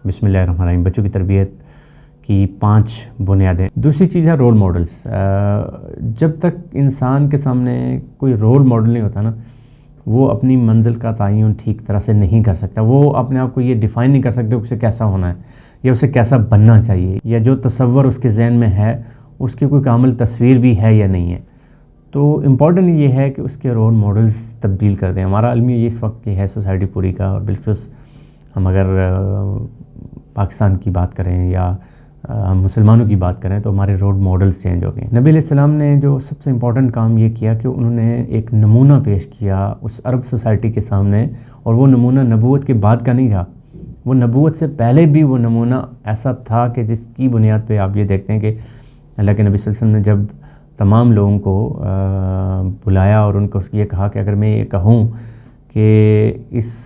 بسم اللہ الرحمن الرحیم. بچوں کی تربیت کی 5 بنیادیں. دوسری چیز ہے رول ماڈلز. جب تک انسان کے سامنے کوئی رول ماڈل نہیں ہوتا نا، وہ اپنی منزل کا تعین ٹھیک طرح سے نہیں کر سکتا. وہ اپنے آپ کو یہ ڈیفائن نہیں کر سکتے اسے کیسا ہونا ہے یا اسے کیسا بننا چاہیے، یا جو تصور اس کے ذہن میں ہے اس کی کوئی کامل تصویر بھی ہے یا نہیں ہے. تو امپورٹنٹ یہ ہے کہ اس کے رول ماڈلز تبدیل کر دیں. ہمارا المیہ یہ اس وقت یہ ہے سوسائٹی پوری کا، اور بالخصوص ہم اگر پاکستان کی بات کریں یا ہم مسلمانوں کی بات کریں تو ہمارے رول ماڈلز چینج ہو گئے. نبی علیہ السلام نے جو سب سے امپورٹنٹ کام یہ کیا کہ انہوں نے ایک نمونہ پیش کیا اس عرب سوسائٹی کے سامنے، اور وہ نمونہ نبوت کے بعد کا نہیں تھا، وہ نبوت سے پہلے بھی وہ نمونہ ایسا تھا کہ جس کی بنیاد پہ آپ یہ دیکھتے ہیں کہ اللہ کے نبی صلی اللہ علیہ وسلم نے جب تمام لوگوں کو بلایا اور ان کو یہ کہا کہ اگر میں یہ کہوں کہ اس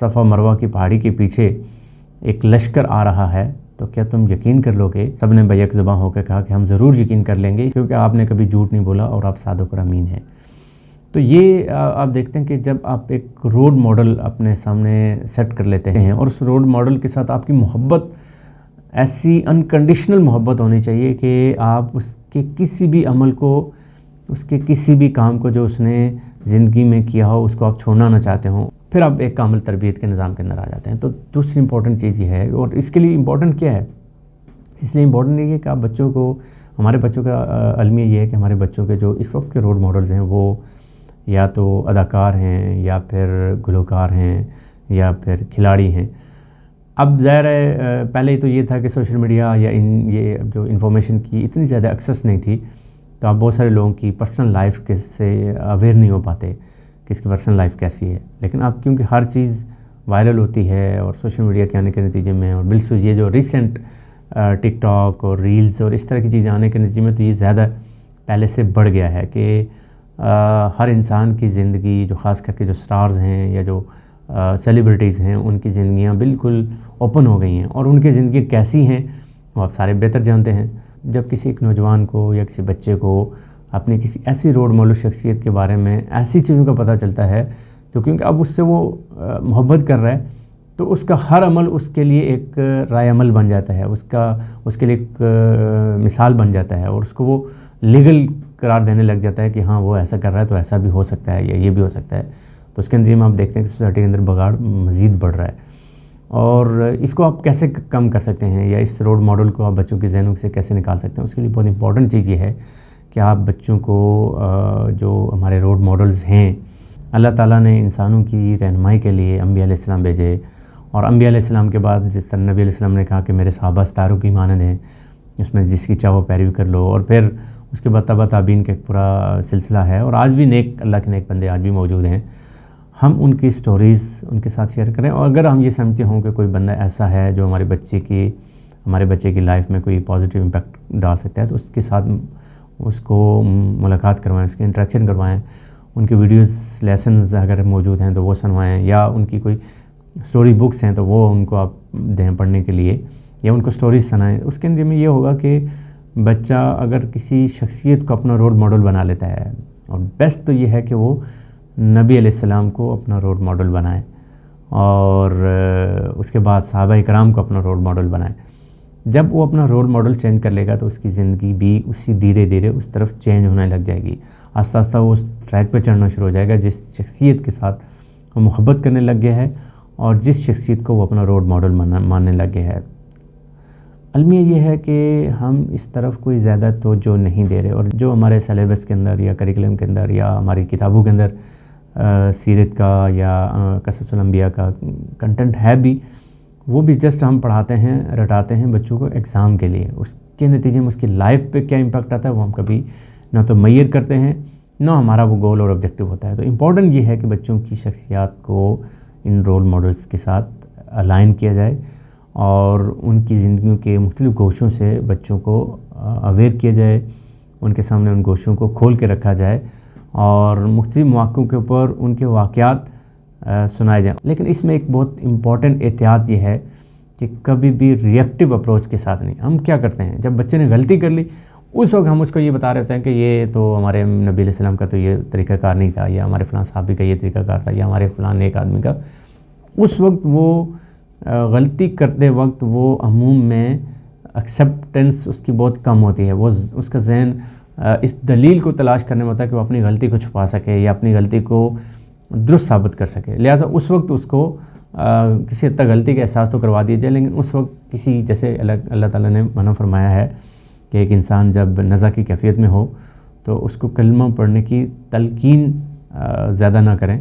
صفا مروہ کی پہاڑی کے پیچھے ایک لشکر آ رہا ہے تو کیا تم یقین کر لو گے؟ سب نے بیک زباں ہو کے کہا کہ ہم ضرور یقین کر لیں گے، کیونکہ آپ نے کبھی جھوٹ نہیں بولا اور آپ صادق اور امین ہیں. تو یہ آپ دیکھتے ہیں کہ جب آپ ایک رول ماڈل اپنے سامنے سیٹ کر لیتے ہیں، اور اس رول ماڈل کے ساتھ آپ کی محبت ایسی انکنڈیشنل محبت ہونی چاہیے کہ آپ اس کے کسی بھی عمل کو، اس کے کسی بھی کام کو جو اس نے زندگی میں کیا ہو اس کو آپ چھوڑنا نہ چاہتے ہوں، پھر آپ ایک کامل تربیت کے نظام کے اندر آ جاتے ہیں. تو دوسری امپورٹنٹ چیز یہ ہے، اور اس کے لیے امپورٹنٹ کیا ہے؟ اس لیے امپورٹنٹ یہ ہے کہ آپ بچوں کو، ہمارے بچوں کا المیہ یہ ہے کہ ہمارے بچوں کے جو اس وقت کے رول ماڈلز ہیں وہ یا تو اداکار ہیں یا پھر گلوکار ہیں یا پھر کھلاڑی ہیں. اب ظاہر ہے پہلے تو یہ تھا کہ سوشل میڈیا یا یہ جو انفارمیشن کی اتنی زیادہ ایکسیس نہیں تھی، تو آپ بہت سارے لوگوں کی پرسنل لائف کے سے اویئر نہیں ہو پاتے کہ اس کی پرسنل لائف کیسی ہے. لیکن اب کیونکہ ہر چیز وائرل ہوتی ہے اور سوشل میڈیا کے آنے کے نتیجے میں، اور بالخصوص یہ جو ریسنٹ ٹک ٹاک اور ریلز اور اس طرح کی چیزیں آنے کے نتیجے میں، تو یہ زیادہ پہلے سے بڑھ گیا ہے کہ ہر انسان کی زندگی، جو خاص کر کے جو سٹارز ہیں یا جو سیلیبریٹیز ہیں، ان کی زندگیاں بالکل اوپن ہو گئی ہیں، اور ان کی زندگی کیسی ہیں وہ آپ سارے بہتر جانتے ہیں. جب کسی ایک نوجوان کو یا کسی بچے کو اپنی کسی ایسی رول ماڈل شخصیت کے بارے میں ایسی چیزوں کا پتہ چلتا ہے تو کیونکہ اب اس سے وہ محبت کر رہا ہے، تو اس کا ہر عمل اس کے لیے ایک رائے عمل بن جاتا ہے، اس کے لیے ایک مثال بن جاتا ہے، اور اس کو وہ لیگل قرار دینے لگ جاتا ہے کہ ہاں وہ ایسا کر رہا ہے تو ایسا بھی ہو سکتا ہے یا یہ بھی ہو سکتا ہے. تو اس کے نتیجے میں آپ دیکھتے ہیں کہ سوسائٹی کے اندر بگاڑ مزید بڑھ رہا ہے. اور اس کو آپ کیسے کم کر سکتے ہیں، یا اس رول ماڈل کو آپ بچوں کے ذہنوں سے کیسے نکال سکتے ہیں؟ اس کے لیے بہت امپورٹنٹ چیز یہ ہے کہ آپ بچوں کو جو ہمارے رول ماڈلز ہیں، اللہ تعالیٰ نے انسانوں کی رہنمائی کے لیے انبیاء علیہ السلام بھیجے، اور انبیاء علیہ السلام کے بعد جس طرح نبی علیہ السلام نے کہا کہ میرے صحابہ ستاروں کی مانند ہیں، اس میں جس کی چاہو پیروی کر لو، اور پھر اس کے بعد تبع تابعین کا ایک پورا سلسلہ ہے، اور آج بھی نیک اللہ کے نیک بندے آج بھی موجود ہیں. ہم ان کی سٹوریز ان کے ساتھ شیئر کریں، اور اگر ہم یہ سمجھتے ہوں کہ کوئی بندہ ایسا ہے جو ہمارے بچے کی لائف میں کوئی پازیٹیو امپیکٹ ڈال سکتا ہے، تو اس کے ساتھ اس کو ملاقات کروائیں، اس کی انٹریکشن کروائیں، ان کی ویڈیوز لیسنز اگر موجود ہیں تو وہ سنوائیں، یا ان کی کوئی سٹوری بکس ہیں تو وہ ان کو آپ دیں پڑھنے کے لیے، یا ان کو سٹوریز سنائیں. اس کے اندر میں یہ ہوگا کہ بچہ اگر کسی شخصیت کو اپنا رول ماڈل بنا لیتا ہے، اور بیسٹ تو یہ ہے کہ وہ نبی علیہ السلام کو اپنا رول ماڈل بنائے، اور اس کے بعد صحابہ کرام کو اپنا رول ماڈل بنائے. جب وہ اپنا رول ماڈل چینج کر لے گا تو اس کی زندگی بھی اسی دھیرے دھیرے اس طرف چینج ہونے لگ جائے گی. آہستہ آہستہ وہ اس ٹریک پہ چڑھنا شروع ہو جائے گا جس شخصیت کے ساتھ وہ محبت کرنے لگ گیا ہے، اور جس شخصیت کو وہ اپنا رول ماڈل ماننے لگ گیا ہے. المیہ یہ ہے کہ ہم اس طرف کوئی زیادہ توجہ نہیں دے رہے، اور جو ہمارے سلیبس کے اندر یا کریکلم کے اندر یا ہماری کتابوں کے اندر سیرت کا یا قصص الانبیاء کا کنٹینٹ ہے بھی، وہ بھی جسٹ ہم پڑھاتے ہیں، رٹاتے ہیں بچوں کو ایگزام کے لیے. اس کے نتیجے میں اس کی لائف پہ کیا امپیکٹ آتا ہے وہ ہم کبھی نہ تو میئر کرتے ہیں، نہ ہمارا وہ گول اور آبجیکٹیو ہوتا ہے. تو امپورٹنٹ یہ ہے کہ بچوں کی شخصیات کو ان رول ماڈلز کے ساتھ الائن کیا جائے، اور ان کی زندگیوں کے مختلف گوشوں سے بچوں کو اویئر کیا جائے، ان کے سامنے ان گوشوں کو کھول کے رکھا جائے، اور مختلف مواقعوں کے اوپر ان کے واقعات سنائے جائیں. لیکن اس میں ایک بہت امپورٹنٹ احتیاط یہ ہے کہ کبھی بھی ریئیکٹیو اپروچ کے ساتھ نہیں. ہم کیا کرتے ہیں جب بچے نے غلطی کر لی اس وقت ہم اس کو یہ بتا رہے ہوتے ہیں کہ یہ تو ہمارے نبی علیہ السلام کا تو یہ طریقہ کار نہیں تھا، یا ہمارے فلاں صحابی کا یہ طریقہ کار تھا، یا ہمارے فلاں ایک آدمی کا. اس وقت وہ غلطی کرتے وقت وہ عموم میں ایکسیپٹنس اس کی بہت کم ہوتی ہے. وہ اس کا ذہن اس دلیل کو تلاش کرنے میں ہوتا ہے کہ وہ اپنی غلطی کو چھپا سکے یا اپنی غلطی کو درست ثابت کر سکے. لہٰذا اس وقت اس کو کسی حد تک غلطی کا احساس تو کروا دیا جائے، لیکن اس وقت کسی جیسے اللہ تعالیٰ نے منع فرمایا ہے کہ ایک انسان جب نزع کی کیفیت میں ہو تو اس کو کلمہ پڑھنے کی تلقین زیادہ نہ کریں.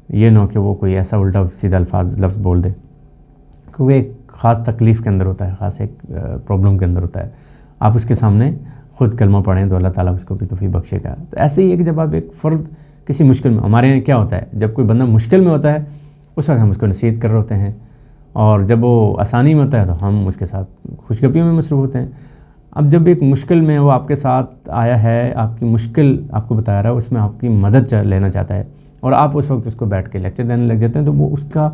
یہ نہ کہ وہ کوئی ایسا الٹا سیدھا لفظ بول دے، کیونکہ ایک خاص تکلیف کے اندر ہوتا ہے، خاص ایک پرابلم کے اندر ہوتا ہے. آپ اس کے سامنے خود کلمہ پڑھیں تو اللہ تعالیٰ اس کو بھی توفیق بخشے گا. تو ایسے ہی ہے کہ جب آپ ایک فرد کسی مشکل میں، ہمارے یہاں کیا ہوتا ہے جب کوئی بندہ مشکل میں ہوتا ہے اس وقت ہم اس کو نصیحت کر رہے ہوتے ہیں، اور جب وہ آسانی میں ہوتا ہے تو ہم اس کے ساتھ خوشگپیوں میں مصروف ہوتے ہیں. اب جب ایک مشکل میں وہ آپ کے ساتھ آیا ہے، آپ کی مشکل آپ کو بتا رہا ہے، اس میں آپ کی مدد لینا چاہتا ہے، اور آپ اس وقت اس کو بیٹھ کے لیکچر دینے لگ جاتے ہیں، تو وہ اس کا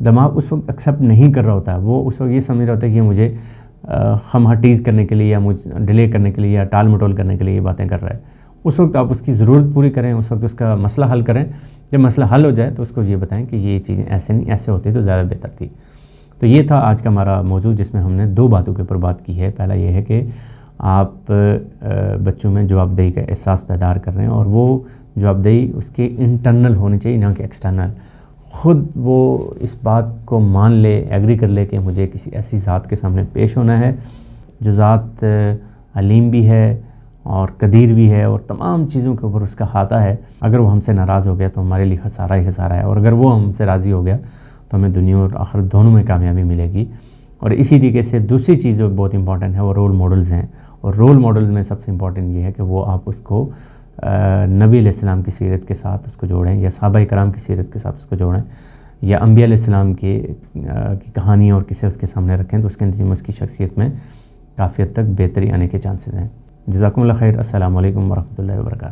دماغ اس وقت ایکسیپٹ نہیں کر رہا ہوتا ہے. وہ اس وقت یہ سمجھ رہا ہوتا ہے کہ یہ مجھے خواہ ٹیز کرنے کے لیے یا مجھے ڈیلے کرنے کے لیے یا ٹال مٹول کرنے کے لیے یہ باتیں کر رہا ہے. اس وقت آپ اس کی ضرورت پوری کریں، اس وقت اس کا مسئلہ حل کریں. جب مسئلہ حل ہو جائے تو اس کو یہ بتائیں کہ یہ چیزیں ایسے نہیں، ایسے ہوتی تو زیادہ بہتر تھی. تو یہ تھا آج کا ہمارا موضوع، جس میں ہم نے 2 باتوں کے اوپر بات کی ہے. پہلا یہ ہے کہ آپ بچوں میں جواب دہی کا احساس پیدا کر رہے ہیں، اور وہ جواب دہی اس کے انٹرنل ہونی چاہیے، نہ کہ ایکسٹرنل. خود وہ اس بات کو مان لے، ایگری کر لے کہ مجھے کسی ایسی ذات کے سامنے پیش ہونا ہے جو ذات علیم بھی ہے اور قدیر بھی ہے، اور تمام چیزوں کے اوپر اس کا احاطہ ہے. اگر وہ ہم سے ناراض ہو گیا تو ہمارے لیے خسارہ ہی خسارہ ہے، اور اگر وہ ہم سے راضی ہو گیا تو ہمیں دنیا اور آخرت دونوں میں کامیابی ملے گی. اور اسی طریقے سے دوسری چیز جو بہت امپورٹنٹ ہے وہ رول ماڈلز ہیں. اور رول ماڈل میں سب سے امپورٹنٹ یہ ہے کہ وہ آپ اس کو نبی علیہ السلام کی سیرت کے ساتھ اس کو جوڑیں، یا صحابہ کرام کی سیرت کے ساتھ اس کو جوڑیں، یا انبیاء علیہ السلام کی کہانی اور کسے اس کے سامنے رکھیں، تو اس کے نتیجے میں اس کی شخصیت میں کافی حد تک بہتری آنے کے چانسز ہیں. جزاکم اللہ خیر. السلام علیکم ورحمۃ اللہ وبرکاتہ.